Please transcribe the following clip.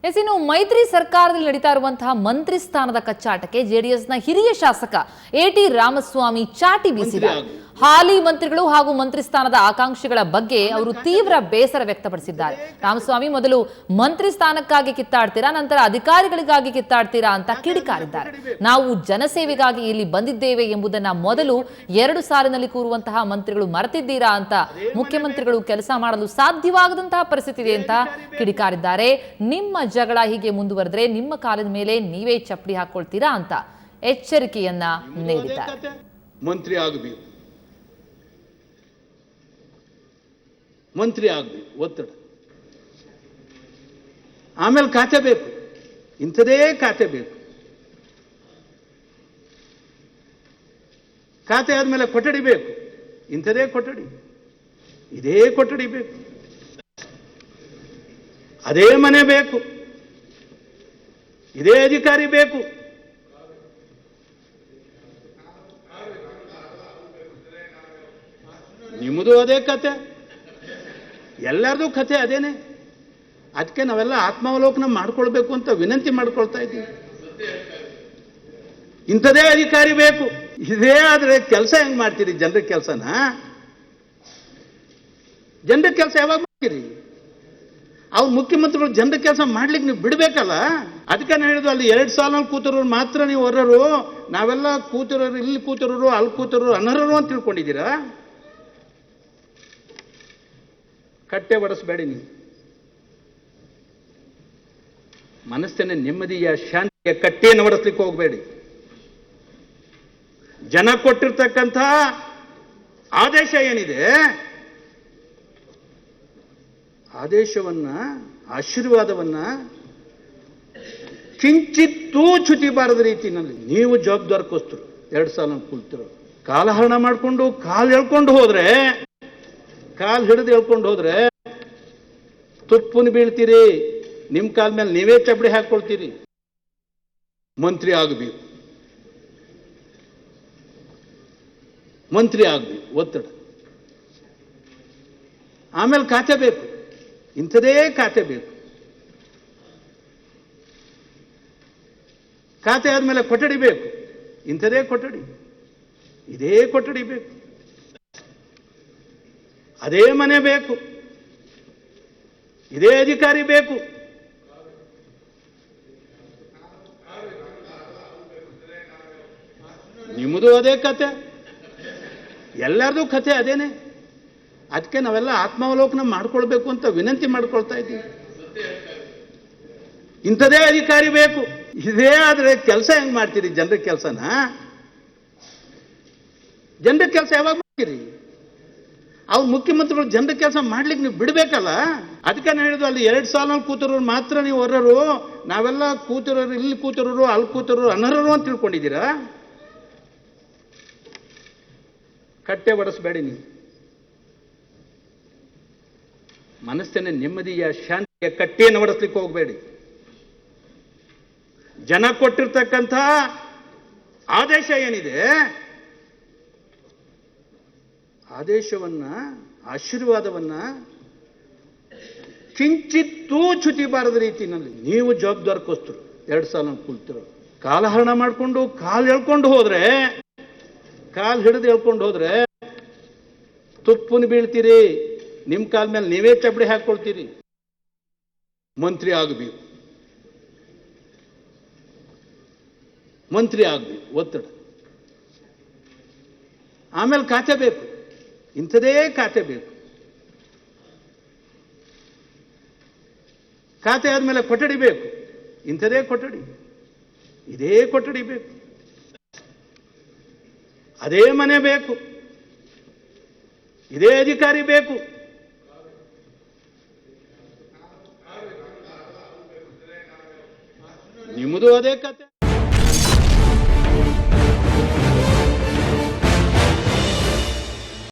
ಇನ್ನು ಮೈತ್ರಿ ಸರ್ಕಾರದಲ್ಲಿ ನಡೀತಾ ಇರುವಂತಹ ಮಂತ್ರಿ ಸ್ಥಾನದ ಕಚ್ಚಾಟಕ್ಕೆ ಜೆಡಿಎಸ್ನ ಹಿರಿಯ ಶಾಸಕ ಎಟಿ ರಾಮಸ್ವಾಮಿ ಚಾಟಿ ಬೀಸಿದ್ದಾರೆ. ಹಾಲಿ ಮಂತ್ರಿಗಳು ಹಾಗೂ ಮಂತ್ರಿ ಸ್ಥಾನದ ಆಕಾಂಕ್ಷಿಗಳ ಬಗ್ಗೆ ಅವರು ತೀವ್ರ ಬೇಸರ ವ್ಯಕ್ತಪಡಿಸಿದ್ದಾರೆ. ರಾಮಸ್ವಾಮಿ ಮೊದಲು ಮಂತ್ರಿ ಸ್ಥಾನಕ್ಕಾಗಿ ಕಿತ್ತಾಡ್ತೀರಾ, ನಂತರ ಅಧಿಕಾರಿಗಳಿಗಾಗಿ ಕಿತ್ತಾಡ್ತೀರಾ ಅಂತ ಕಿಡಿಕಾರಿದ್ದಾರೆ. ನಾವು ಜನಸೇವೆಗಾಗಿ ಇಲ್ಲಿ ಬಂದಿದ್ದೇವೆ ಎಂಬುದನ್ನ ಮೊದಲು 2 ಸಾಲಿನಲ್ಲಿ ಕೂರುವಂತಹ ಮಂತ್ರಿಗಳು ಮರೆತಿದ್ದೀರಾ ಅಂತ ಮುಖ್ಯಮಂತ್ರಿಗಳು ಕೆಲಸ ಮಾಡಲು ಸಾಧ್ಯವಾಗದಂತಹ ಪರಿಸ್ಥಿತಿ ಇದೆ ಅಂತ ಕಿಡಿಕಾರಿದ್ದಾರೆ. ನಿಮ್ಮ ಜಗಳ ಹೀಗೆ ಮುಂದುವರೆದ್ರೆ ನಿಮ್ಮ ಕಾಲದ ಮೇಲೆ ನೀವೇ ಚಪ್ಪಡಿ ಹಾಕೊಳ್ತೀರಾ ಅಂತ ಎಚ್ಚರಿಕೆಯನ್ನ ನೀಡಿದ್ದಾರೆ. ಮಂತ್ರಿ ಆಗಬೇಕು ಒತ್ತಡ, ಆಮೇಲೆ ಖಾತೆ ಬೇಕು, ಇಂಥದೇ ಖಾತೆ ಬೇಕು. ಖಾತೆ ಆದ್ಮೇಲೆ ಕೊಠಡಿ ಬೇಕು, ಇಂಥದೇ ಕೊಠಡಿ, ಇದೇ ಕೊಠಡಿ ಬೇಕು, ಅದೇ ಮನೆ ಬೇಕು, ಇದೇ ಅಧಿಕಾರಿ ಬೇಕು. ನಿಮ್ಮದು ಅದೇ ಕತೆ, ಎಲ್ಲರದು ಕತೆ ಅದೇನೆ. ಅದಕ್ಕೆ ನಾವೆಲ್ಲ ಆತ್ಮಾವಲೋಕನ ಮಾಡ್ಕೊಳ್ಬೇಕು ಅಂತ ವಿನಂತಿ ಮಾಡ್ಕೊಳ್ತಾ ಇದ್ದೀವಿ. ಇಂಥದೇ ಅಧಿಕಾರಿ ಬೇಕು. ಇದೇ ಆದ್ರೆ ಕೆಲಸ ಹೆಂಗ್ ಮಾಡ್ತೀರಿ? ಜನರ ಕೆಲಸನ ಜನರ ಕೆಲಸ ಯಾವಾಗ ಮಾಡ್ತೀರಿ? ಅವ್ರು ಮುಖ್ಯಮಂತ್ರಿಗಳು ಜನರ ಕೆಲಸ ಮಾಡ್ಲಿಕ್ಕೆ ನೀವು ಬಿಡ್ಬೇಕಲ್ಲ. ಅದಕ್ಕೆ ನಾನು ಹೇಳಿದ್ರು, ಅಲ್ಲಿ 2 ಸಾಲಲ್ಲಿ ಕೂತಿರೋರು ಮಾತ್ರ ನೀವು ಹೊರರು, ನಾವೆಲ್ಲ ಕೂತಿರೋರು, ಇಲ್ಲಿ ಕೂತಿರೋರು, ಅಲ್ಲಿ ಕೂತಿರೋರು ಅನರ್ಹರು ಅಂತ ತಿಳ್ಕೊಂಡಿದ್ದೀರಾ? ಕಟ್ಟೆ ಒಡಿಸ್ಬೇಡಿ ನೀವು. ಮನಸ್ಸಿನ ನೆಮ್ಮದಿಯ ಶಾಂತಿಯ ಕಟ್ಟೆಯನ್ನು ಒಡಿಸ್ಲಿಕ್ಕೆ ಹೋಗಬೇಡಿ. ಜನ ಕೊಟ್ಟಿರ್ತಕ್ಕಂಥ ಆದೇಶ ಏನಿದೆ, ಆದೇಶವನ್ನ, ಆಶೀರ್ವಾದವನ್ನ ಕಿಂಚಿತ್ತೂ ಚ್ಯುತಿ ಬಾರದ ರೀತಿಯಲ್ಲಿ ನೀವು ಜವಾಬ್ದಾರಕ್ಕೋಸ್ಕರ 2 ಸಾಲ ಕೂಲ್ತಿರೋ ಕಾಲಹರಣ ಮಾಡಿಕೊಂಡು ಕಾಲು ಎಳ್ಕೊಂಡು ಹೋದ್ರೆ, ಕಾಲು ಹಿಡಿದು ಹೇಳ್ಕೊಂಡು ಹೋದ್ರೆ ತುಪ್ಪನ್ನು ಬೀಳ್ತೀರಿ. ನಿಮ್ಮ ಕಾಲ ಮೇಲೆ ನೀವೇ ಚಪ್ಪಡಿ ಹಾಕೊಳ್ತೀರಿ. ಮಂತ್ರಿ ಆಗಬೇಕು ಒತ್ತಡ, ಆಮೇಲೆ ಖಾತೆ ಬೇಕು, ಇಂಥದೇ ಖಾತೆ ಬೇಕು. ಖಾತೆ ಆದ್ಮೇಲೆ ಕೊಠಡಿ ಬೇಕು, ಇಂಥದೇ ಕೊಠಡಿ, ಇದೇ ಕೊಠಡಿ ಬೇಕು, ಅದೇ ಮನೆ ಬೇಕು, ಇದೇ ಅಧಿಕಾರಿ ಬೇಕು. ನಿಮ್ಮದು ಅದೇ ಕತೆ, ಎಲ್ಲರದು ಕತೆ ಅದೇನೆ. ಅದಕ್ಕೆ ನಾವೆಲ್ಲ ಆತ್ಮಾವಲೋಕನ ಮಾಡ್ಕೊಳ್ಬೇಕು ಅಂತ ವಿನಂತಿ ಮಾಡ್ಕೊಳ್ತಾ ಇದ್ದೀವಿ. ಇಂಥದೇ ಅಧಿಕಾರಿ ಬೇಕು. ಇದೇ ಆದ್ರೆ ಕೆಲಸ ಹೆಂಗ್ ಮಾಡ್ತೀರಿ? ಜನರ ಕೆಲಸನ ಜನರ ಕೆಲಸ ಯಾವಾಗ ಮಾಡ್ತೀರಿ? ಅವ್ರು ಮುಖ್ಯಮಂತ್ರಿಗಳು ಜನರ ಕೆಲಸ ಮಾಡ್ಲಿಕ್ಕೆ ನೀವು ಬಿಡ್ಬೇಕಲ್ಲ. ಅದಕ್ಕೆ ನಾನು ಹೇಳಿದ್ರು, ಅಲ್ಲಿ 2 ಸಾಲಲ್ಲಿ ಕೂತಿರೋರು ಮಾತ್ರ ನೀವು ಹೊರರು, ನಾವೆಲ್ಲ ಕೂತಿರೋರು, ಇಲ್ಲಿ ಕೂತಿರೋರು, ಅಲ್ಲಿ ಕೂತಿರೋರು ಅನರ್ಹರು ಅಂತ ತಿಳ್ಕೊಂಡಿದ್ದೀರಾ? ಕಟ್ಟೆ ಒಡಿಸ್ಬೇಡಿ ನೀವು. ಮನಸ್ಸಿನ ನೆಮ್ಮದಿಯ ಶಾಂತಿಯ ಕಟ್ಟೆಯನ್ನು ಒಡಿಸ್ಲಿಕ್ಕೆ ಹೋಗಬೇಡಿ. ಜನ ಕೊಟ್ಟಿರ್ತಕ್ಕಂಥ ಆದೇಶ ಏನಿದೆ, ಆದೇಶವನ್ನ, ಆಶೀರ್ವಾದವನ್ನ ಕಿಂಚಿತ್ತೂ ಚ್ಯುತಿ ಬಾರದ ರೀತಿಯಲ್ಲಿ ನೀವು ಜವಾಬ್ದಾರಕ್ಕೋಸ್ಕರ 2 ಸಾಲ ಕೂಲ್ತಿರೋ ಕಾಲಹರಣ ಮಾಡಿಕೊಂಡು ಕಾಲು ಎಳ್ಕೊಂಡು ಹೋದ್ರೆ, ಕಾಲು ಹಿಡಿದು ಹೇಳ್ಕೊಂಡು ಹೋದ್ರೆ ತುಪ್ಪನ್ನು ಬೀಳ್ತೀರಿ. ನಿಮ್ಮ ಕಾಲ ಮೇಲೆ ನೀವೇ ಚಪ್ಪಡಿ ಹಾಕೊಳ್ತೀರಿ. ಮಂತ್ರಿ ಆಗಬೇಕು ಒತ್ತಡ, ಆಮೇಲೆ ಖಾತೆ ಬೇಕು, ಇಂಥದೇ ಖಾತೆ ಬೇಕು. ಖಾತೆ ಆದ್ಮೇಲೆ ಕೊಠಡಿ ಬೇಕು, ಇಂಥದೇ ಕೊಠಡಿ, ಇದೇ ಕೊಠಡಿ ಬೇಕು, ಅದೇ ಮನೆ ಬೇಕು, ಇದೇ ಅಧಿಕಾರಿ ಬೇಕು. ನಿಮ್ಮದು ಅದೇ ಕತೆ.